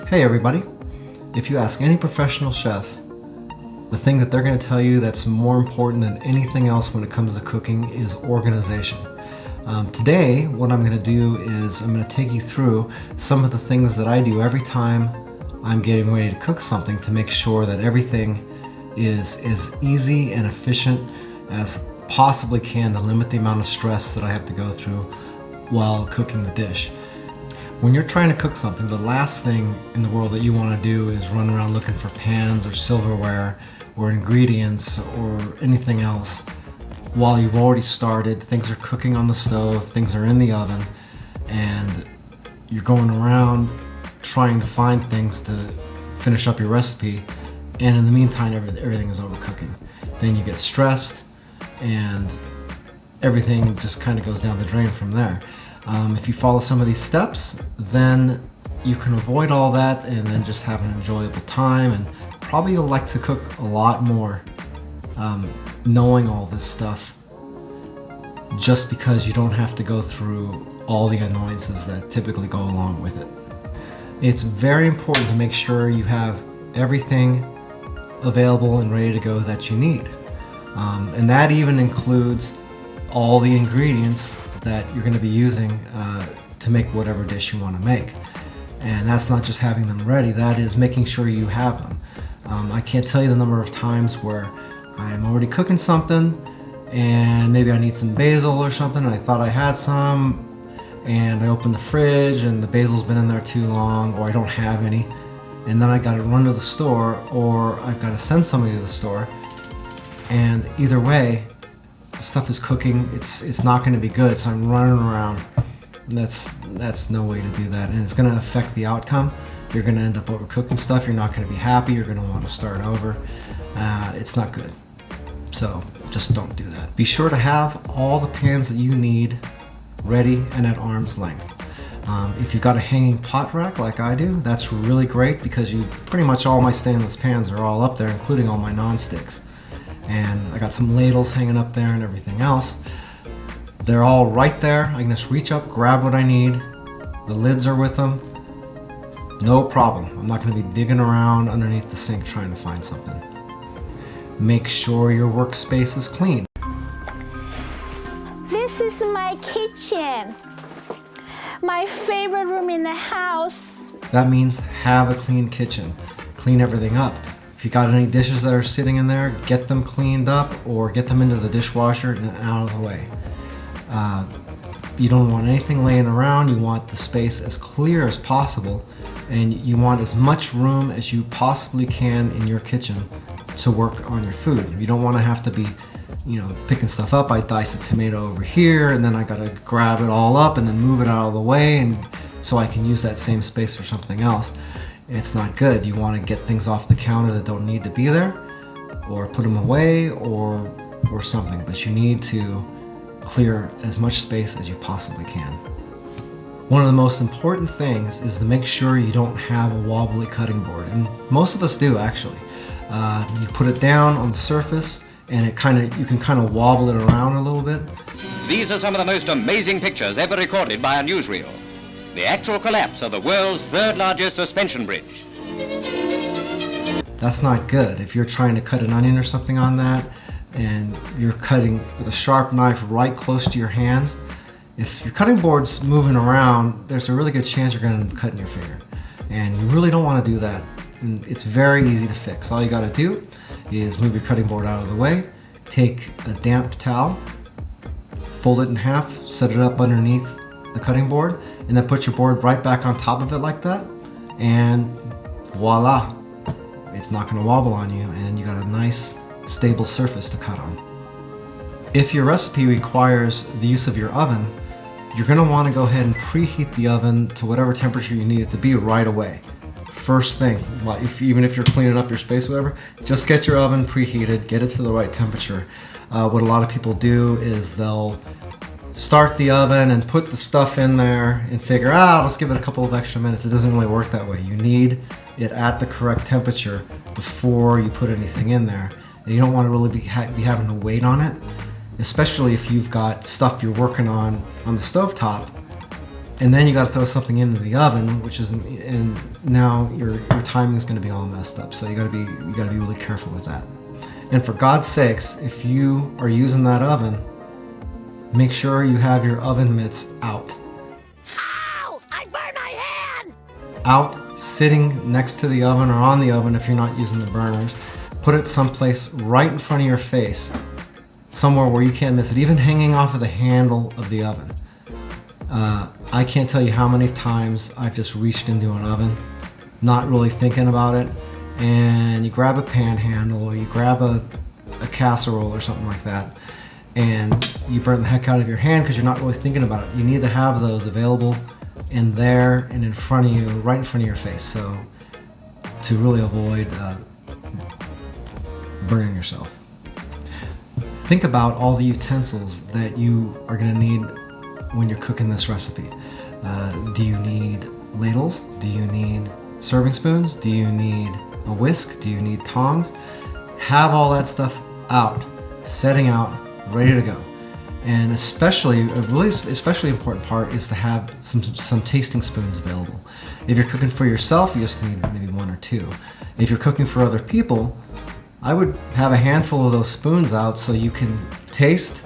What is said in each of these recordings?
Hey everybody, if you ask any professional chef, the thing that they're going to tell you that's more important than anything else when it comes to cooking is organization. Today, what I'm going to do is I'm going to take you through some of the things that I do every time I'm getting ready to cook something to make sure that everything is as easy and efficient as possibly can to limit the amount of stress that I have to go through while cooking the dish. When you're trying to cook something, the last thing in the world that you want to do is run around looking for pans or silverware or ingredients or anything else while you've already started. Things are cooking on the stove, things are in the oven, and you're going around trying to find things to finish up your recipe, and in the meantime everything is overcooking. Then you get stressed and everything just kind of goes down the drain from there. If you follow some of these steps, then you can avoid all that and then just have an enjoyable time, and probably you'll like to cook a lot more knowing all this stuff, just because you don't have to go through all the annoyances that typically go along with it. It's very important to make sure you have everything available and ready to go that you need. And that even includes all the ingredients that you're going to be using to make whatever dish you want to make. And that's not just having them ready, that is making sure you have them. I can't tell you the number of times where I'm already cooking something and maybe I need some basil or something and I thought I had some, and I open the fridge and the basil's been in there too long, or I don't have any, and then I got to run to the store or I've got to send somebody to the store, and either way stuff is cooking, it's not going to be good, so I'm running around. That's no way to do that, and it's going to affect the outcome. You're going to end up overcooking stuff, you're not going to be happy, you're going to want to start over. It's not good, so just don't do that. Be sure to have all the pans that you need ready and at arm's length. If you've got a hanging pot rack like I do, that's really great, because pretty much all my stainless pans are all up there, including all my non-sticks. And I got some ladles hanging up there and everything else. They're all right there. I can just reach up, grab what I need. The lids are with them. No problem. I'm not going to be digging around underneath the sink trying to find something. Make sure your workspace is clean. This is my kitchen. My favorite room in the house. That means have a clean kitchen. Clean everything up. If you got any dishes that are sitting in there, get them cleaned up or get them into the dishwasher and out of the way. You don't want anything laying around. You want the space as clear as possible, and you want as much room as you possibly can in your kitchen to work on your food. You don't want to have to be, picking stuff up. I dice a tomato over here and then I gotta grab it all up and then move it out of the way, and so I can use that same space for something else. It's not good. You want to get things off the counter that don't need to be there, or put them away, or something, but you need to clear as much space as you possibly can. One of the most important things is to make sure you don't have a wobbly cutting board, and most of us do actually. You put it down on the surface and you can kind of wobble it around a little bit. These are some of the most amazing pictures ever recorded by a newsreel. The actual collapse of the world's third largest suspension bridge. That's not good. If you're trying to cut an onion or something on that, and you're cutting with a sharp knife right close to your hands, if your cutting board's moving around, there's a really good chance you're going to end up cutting your finger. And you really don't want to do that. And it's very easy to fix. All you got to do is move your cutting board out of the way, take a damp towel, fold it in half, set it up underneath the cutting board, and then put your board right back on top of it like that, and voila, it's not going to wobble on you, and you got a nice stable surface to cut on. If your recipe requires the use of your oven, you're going to want to go ahead and preheat the oven to whatever temperature you need it to be right away. First thing, even if you're cleaning up your space or whatever, just get your oven preheated, get it to the right temperature. What a lot of people do is they'll start the oven and put the stuff in there and figure, let's give it a couple of extra minutes. It doesn't really work that way. You need it at the correct temperature before you put anything in there. And you don't want to really be having to wait on it, especially if you've got stuff you're working on the stovetop. and then you got to throw something into the oven, which is, and now your timing is going to be all messed up. So you got to be really careful with that. And for God's sakes, if you are using that oven, make sure you have your oven mitts out. Ow! I burned my hand! Out, sitting next to the oven or on the oven if you're not using the burners. Put it someplace right in front of your face, somewhere where you can't miss it, even hanging off of the handle of the oven. I can't tell you how many times I've just reached into an oven, not really thinking about it, and you grab a pan handle or you grab a casserole or something like that, and you burn the heck out of your hand because you're not really thinking about it. You need to have those available in there and in front of you, right in front of your face, so to really avoid burning yourself. Think about all the utensils that you are going to need when you're cooking this recipe. Do you need ladles? Do you need serving spoons? Do you need a whisk? Do you need tongs? Have all that stuff out, setting out, ready to go. And especially, a really especially important part is to have some tasting spoons available. If you're cooking for yourself, you just need maybe one or two. If you're cooking for other people, I would have a handful of those spoons out so you can taste,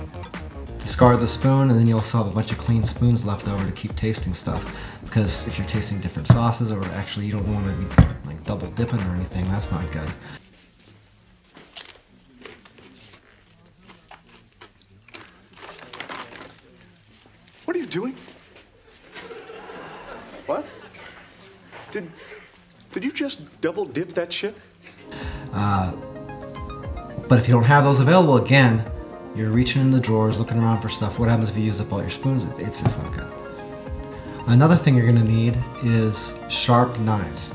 discard the spoon, and then you'll still have a bunch of clean spoons left over to keep tasting stuff. Because if you're tasting different sauces, or actually you don't want to be like double dipping or anything, that's not good. What are you doing? What? Did you just double dip that shit? But if you don't have those available, again, you're reaching in the drawers, looking around for stuff. What happens if you use up all your spoons? It's not good. Another thing you're going to need is sharp knives.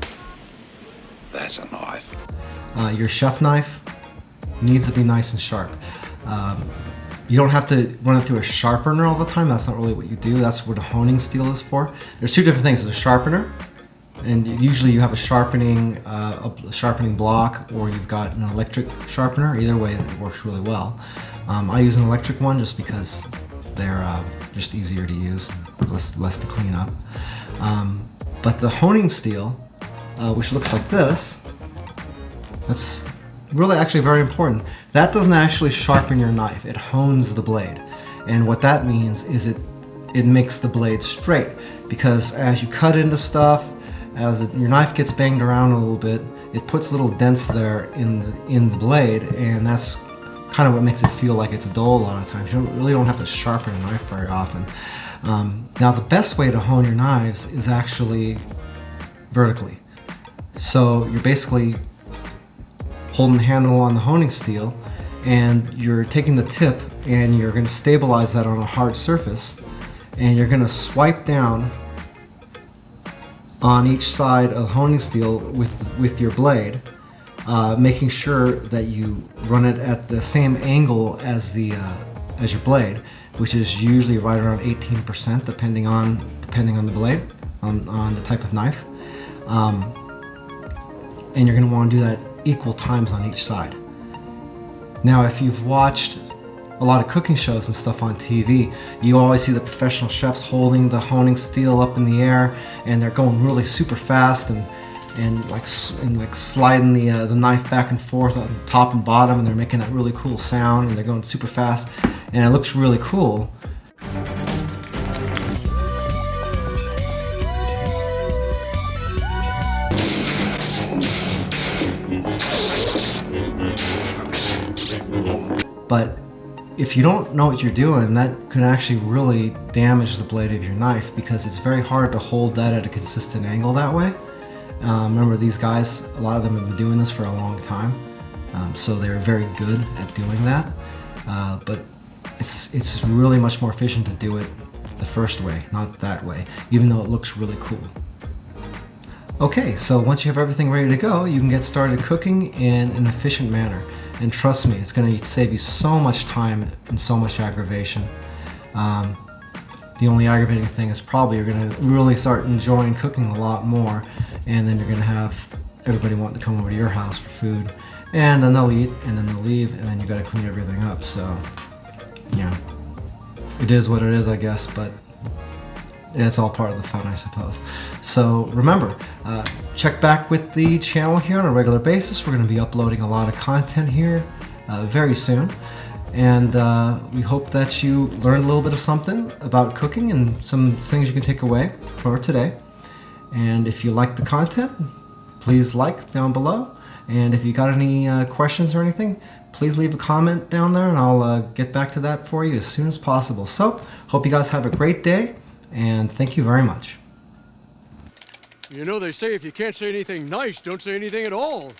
That's a knife. Your chef knife needs to be nice and sharp. You don't have to run it through a sharpener all the time. That's not really what you do. That's what a honing steel is for. There's two different things. There's a sharpener, and usually you have a sharpening block, or you've got an electric sharpener. Either way, it works really well. I use an electric one just because they're just easier to use, less to clean up. But the honing steel, which looks like this, that's really actually very important. That doesn't actually sharpen your knife, it hones the blade. And what that means is it makes the blade straight, because as you cut into stuff, as your knife gets banged around a little bit, it puts little dents there in the blade, and that's kind of what makes it feel like it's dull a lot of times. You really don't have to sharpen a knife very often. Now the best way to hone your knives is actually vertically. So you're basically holding the handle on the honing steel, and you're taking the tip and you're going to stabilize that on a hard surface, and you're going to swipe down on each side of the honing steel with your blade, making sure that you run it at the same angle as your blade, which is usually right around 18%, depending on the blade, on the type of knife. And you're going to want to do that equal times on each side. Now, if you've watched a lot of cooking shows and stuff on TV, you always see the professional chefs holding the honing steel up in the air, and they're going really super fast and like sliding the knife back and forth on top and bottom, and they're making that really cool sound, and they're going super fast, and it looks really cool. But if you don't know what you're doing, that can actually really damage the blade of your knife, because it's very hard to hold that at a consistent angle that way. Remember, these guys, a lot of them have been doing this for a long time, so they're very good at doing that. But it's really much more efficient to do it the first way, not that way, even though it looks really cool. Okay, so once you have everything ready to go, you can get started cooking in an efficient manner. And trust me, it's going to save you so much time and so much aggravation. The only aggravating thing is probably you're going to really start enjoying cooking a lot more, and then you're going to have everybody wanting to come over to your house for food, and then they'll eat, and then they'll leave, and then you got to clean everything up. So, yeah, it is what it is, I guess, but it's all part of the fun, I suppose. So remember, check back with the channel here on a regular basis. We're going to be uploading a lot of content here very soon. And we hope that you learned a little bit of something about cooking and some things you can take away for today. And if you like the content, please like down below. And if you got any questions or anything, please leave a comment down there and I'll get back to that for you as soon as possible. So, hope you guys have a great day and thank you very much. You know, they say if you can't say anything nice, don't say anything at all.